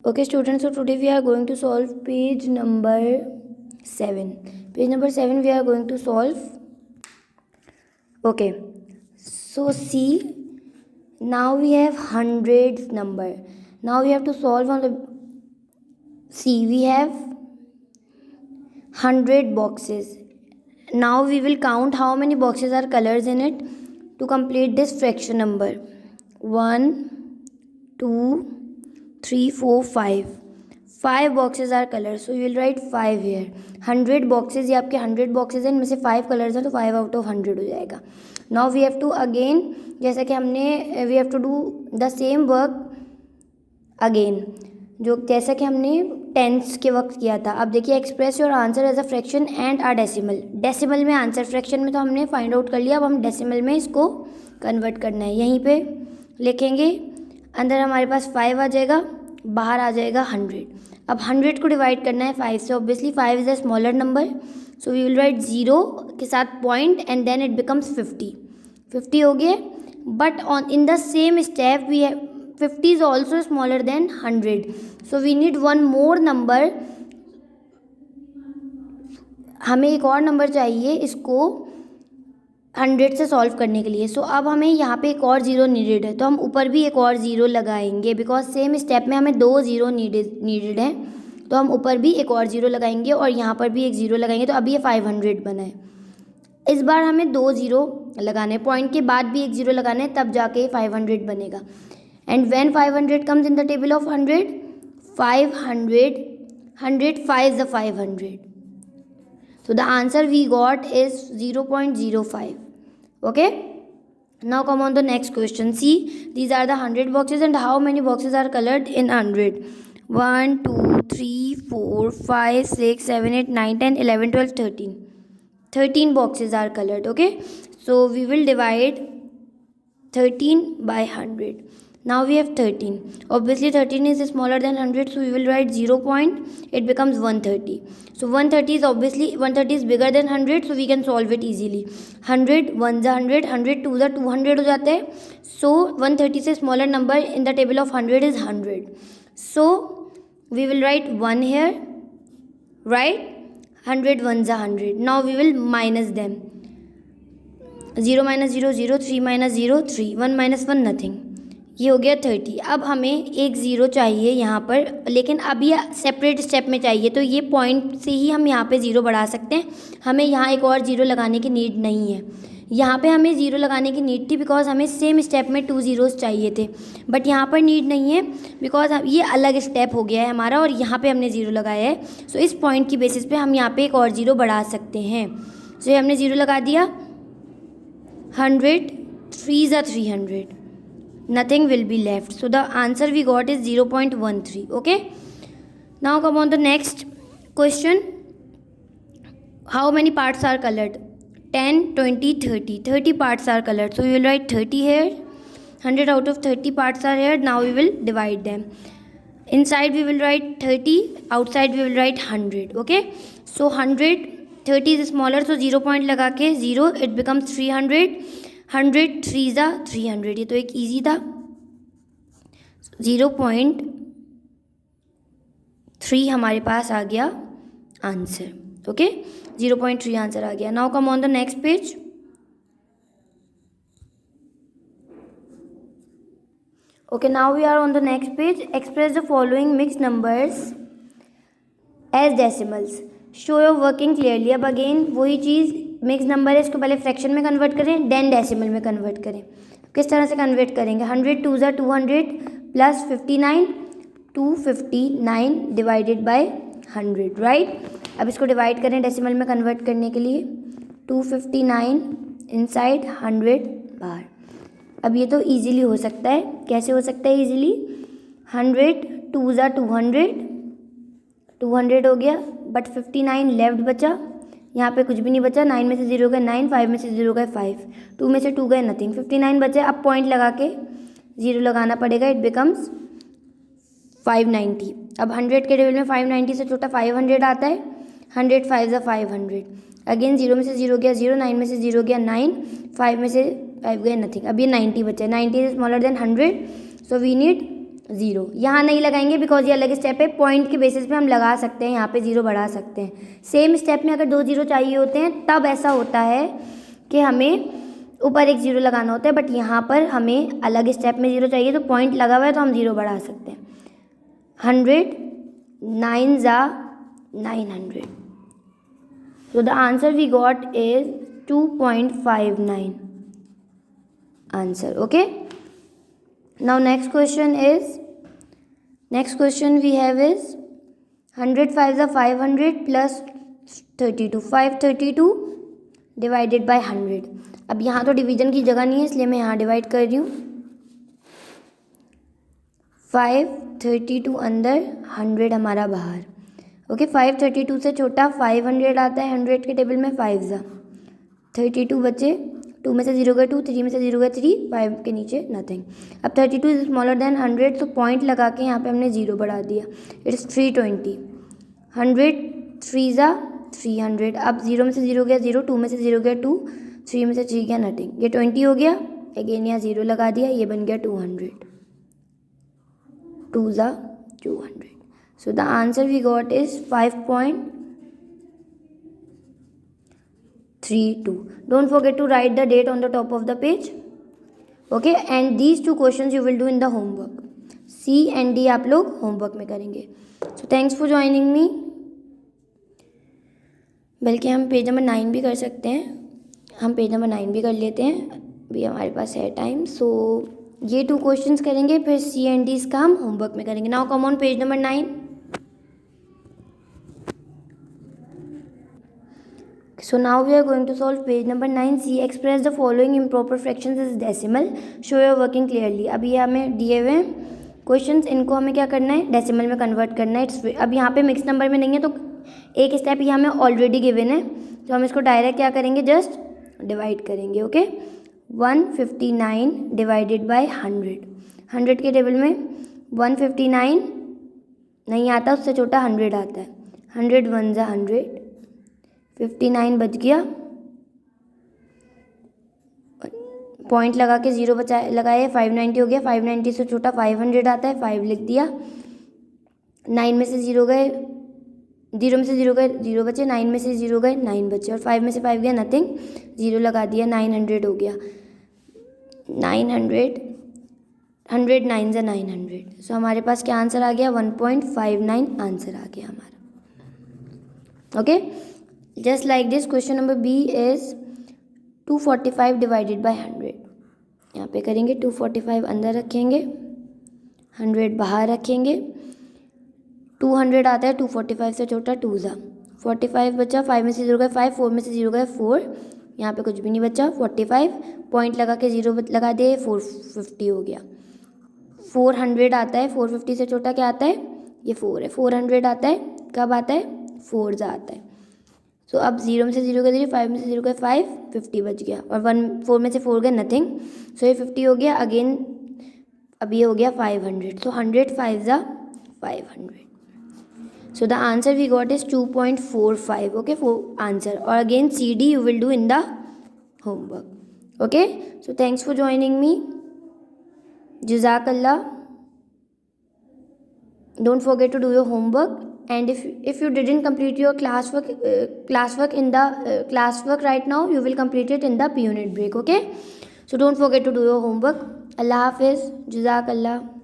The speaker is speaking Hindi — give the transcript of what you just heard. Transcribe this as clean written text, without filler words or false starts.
Okay students, so today we are going to solve page number 7. Page number 7 we are going to solve. Okay, so see, now we have hundreds number. Now we have to solve on the, see, we have 100 boxes. Now we will count how many boxes are colors in it to complete this fraction number. 1 2 3 4 5 boxes are colors, so you will write 5 here. 100 boxes, ये आपके 100 boxes हैं, इनमें से 5 कलर्स हैं तो 5 आउट ऑफ 100 हो जाएगा. Now we have to again, जैसा कि हमने we have to do the same work again, जो जैसा कि हमने टेंस के वक्त किया था. अब देखिए, express your answer as a fraction and a decimal. Decimal में आंसर, फ्रैक्शन में तो हमने फाइंड आउट कर लिया, अब हम डेसिमल में इसको कन्वर्ट करना है. यहीं पे लिखेंगे, अंदर हमारे पास 5 आ जाएगा, बाहर आ जाएगा 100. अब 100 को डिवाइड करना है 5 से. Obviously 5 is a smaller number, so we will write 0 के साथ point and then it becomes 50 हो गया. But on in the same step we have 50 is also smaller than 100, so we need one more number. हमें एक और नंबर चाहिए इसको 100 से सॉल्व करने के लिए. सो अब हमें यहाँ पे एक और 0 नीडेड है, तो हम ऊपर भी एक और 0 लगाएंगे, बिकॉज सेम स्टेप में हमें 2 0 नीडेड है, तो हम ऊपर भी एक और 0 लगाएंगे और यहाँ पर भी एक 0 लगाएंगे. तो अभी ये 500 बना है. इस बार हमें 2 0 लगाने हैं, पॉइंट के बाद भी एक 0 लगाना है, तब जाके 500 बनेगा. And when 500 comes in the table of 100, 500 5 is 500. So the answer we got is 0.05. Okay, now come on the next question. See, these are the 100 boxes and how many boxes are colored in 100? 1 2 3 4 5 6 7 8 9 10 11 12 13 boxes are colored. Okay, so we will divide 13 by 100. Now we have 13. Obviously 13 is smaller than 100, so we will write 0 point, it becomes 130. So 130 is obviously 130 is bigger than 100, so we can solve it easily. 100 1 is 100, 100 2 is 200 हो जाता है. So 130 से smaller number in the table of 100 is 100. So we will write 1 here, right? 100 1 is 100. Now we will minus them. 0 minus 0 0, 3 minus 0 3, 1 minus 1 nothing. ये हो गया 30. अब हमें एक 0 चाहिए यहाँ पर, लेकिन अब ये सेपरेट स्टेप में चाहिए, तो ये पॉइंट से ही हम यहाँ पे 0 बढ़ा सकते हैं. हमें यहाँ एक और 0 लगाने की नीड नहीं है. यहाँ पे हमें 0 लगाने की नीड थी बिकॉज हमें सेम स्टेप में 2 zeros चाहिए थे, बट यहाँ पर नीड नहीं है बिकॉज ये अलग स्टेप हो गया है हमारा और यहाँ पे हमने 0 लगाया है. सो इस पॉइंट की बेसिस पे हम यहाँ पे एक और 0 बढ़ा सकते हैं. सो हमने 0 लगा दिया. 100 3 is 300. Nothing will be left. So the answer we got is 0.13. Okay. Now come on the next question. How many parts are colored? 10, 20, 30. 30 parts are colored. So we will write 30 here. 100 out of 30 parts are here. Now we will divide them. Inside we will write 30. Outside we will write 100. Okay. So 100, 30 is smaller. So 0 point लगा के 0, it becomes 300. 100 3 is 300. ये तो एक ईजी था. 0.3 हमारे पास आ गया आंसर. ओके, 0.3 आंसर आ गया. Now come on the next page. Okay, now we are on the next page. Express the following mix numbers as decimals. Show your working clearly. अब अगेन वही चीज़, मिक्स नंबर है, इसको पहले फ्रैक्शन में कन्वर्ट करें, देन डेसिमल में कन्वर्ट करें. किस तरह से कन्वर्ट करेंगे? 100 2 is 200 plus 59, 259 divided by 100, right. अब इसको डिवाइड करें डेसिमल में कन्वर्ट करने के लिए. 259 इनसाइड, 100 बाहर. अब ये तो इजीली हो सकता है. कैसे हो सकता है इजीली? 100 2 is 200, 200 हो गया, बट 59 लेफ्ट बचा. यहाँ पे कुछ भी नहीं बचा. 9 में से 0 गए 9, 5 में से 0 गए 5, 2 में से 2 गए नथिंग. 59 बचे. अब पॉइंट लगा के 0 लगाना पड़ेगा. It becomes 590. अब 100 के टेबल में 590 से छोटा 500 आता है. 100 5 is 500. अगेन 0 में से 0 गया 0, 9 में से 0 गया 9, 5 में से 5 गए नथिंग. अब ये 90 बचे. 90 is smaller than 100, so we need 0 यहाँ नहीं लगाएंगे बिकॉज ये अलग स्टेप है, पॉइंट के बेसिस पे हम लगा सकते हैं, यहाँ पे 0 बढ़ा सकते हैं। सेम स्टेप में अगर 2 0 चाहिए होते हैं तब ऐसा होता है कि हमें ऊपर एक 0 लगाना होता है, बट यहाँ पर हमें अलग स्टेप में 0 चाहिए तो पॉइंट लगा हुआ है तो हम 0 बढ़ा सकते हैं। 100 9 ज़ा 900, so the answer we got is 2.59 answer. Okay, now next question we have is 100 5 ज़ा 500 plus 32 532 डिवाइडेड बाय 100। अब यहाँ तो डिवीजन की जगह नहीं है इसलिए मैं यहाँ डिवाइड कर रही हूँ। 532 अंदर 100 हमारा बाहर। ओके, 532 से छोटा 500 आता है 100 के टेबल में, 5 ज़ा 32 बचे, 2 में से 0 गए 2, 3 में से 0 गए 3, 5 के नीचे नथिंग। अब 32 इज स्मॉलर देन 100 तो पॉइंट लगा के यहाँ पे हमने 0 बढ़ा दिया, इट्स 320। 100 3 ज़ा 300, अब 0 में से 0 गया 0, 2 में से 0 गया 2, 3 में से 3 गया नथिंग, ये 20 हो गया। अगेन यहाँ 0 लगा दिया, ये बन गया 200, 2 ज़ा 200। So the answer we got is 5.32. Don't forget to write the date on the top of the page. Okay, and these two questions you will do in the homework. C and D आप लोग homework में करेंगे. So thanks for joining me. बल्कि हम पेज नंबर 9 भी कर सकते हैं, हम पेज नंबर 9 भी कर लेते हैं, अभी हमारे पास है टाइम। सो ये 2 क्वेश्चंस करेंगे, फिर C and D का हम होमवर्क में करेंगे। Now come on page number 9। So now we are going to solve page number 9. C, express the following improper fractions as decimal. Show your working clearly. अब ये हमें दिए हुए क्वेश्चंस, इनको हमें क्या करना है, डेसिमल में कन्वर्ट करना है। अब यहाँ पे मिक्स नंबर में नहीं है तो एक स्टेप ये हमें ऑलरेडी गिवन है, तो हम इसको डायरेक्ट क्या करेंगे, जस्ट डिवाइड करेंगे। Okay, 159 divided by 100। 100 के टेबल में 159 नहीं आता, उससे छोटा 100 आता है। 100 1 ज़ा 100, 59 बच गया, पॉइंट लगा के 0 बचा लगाए, 590 हो गया। 590 से छोटा 500 आता है, 5 लिख दिया। 9 में से 0 गए, 0 में से 0 गए 0 बचे, 9 में से 0 गए 9 बचे, और 5 में से 5 गया नथिंग, 0 लगा दिया, 900 हो गया। 900 100 9 ज़ा 900, सो हमारे पास क्या आंसर आ गया, 1.59 आंसर आ गया हमारा। Okay, just like this question number B is 245 divided by 100। यहाँ पे करेंगे 245 अंदर रखेंगे, 100 बाहर रखेंगे, 200 आता है 245 से छोटा, 2 ज़ा 45 बचा, 5 में से 0 गए 5, 4 में से 0 गए 4, यहाँ पे कुछ भी नहीं बचा। 45 पॉइंट लगा के 0 लगा दिए, 450 हो गया। 400 आता है, 450 से छोटा क्या आता है, ये 4 है। 400 आता है, कब आता है, 4 ज़ा आता है। सो अब 0 में से 0 गए 0, 5 में से 0 गए 5, 50 बच गया, और 4 में से 4 गए नथिंग, सो ये 50 हो गया। अगेन अब ये हो गया 500, सो 100 5 ज़ा 500, so the answer we got is 2.45। Okay, answer, और again C D you will do in the homework. Okay, so thanks for joining me, जज़ाकल्लाह। Don't forget to do your homework, and if you didn't complete your classwork in the classwork right now, you will complete it in the P unit break. Okay, so don't forget to do your homework. Allah Hafiz, Jazakallah.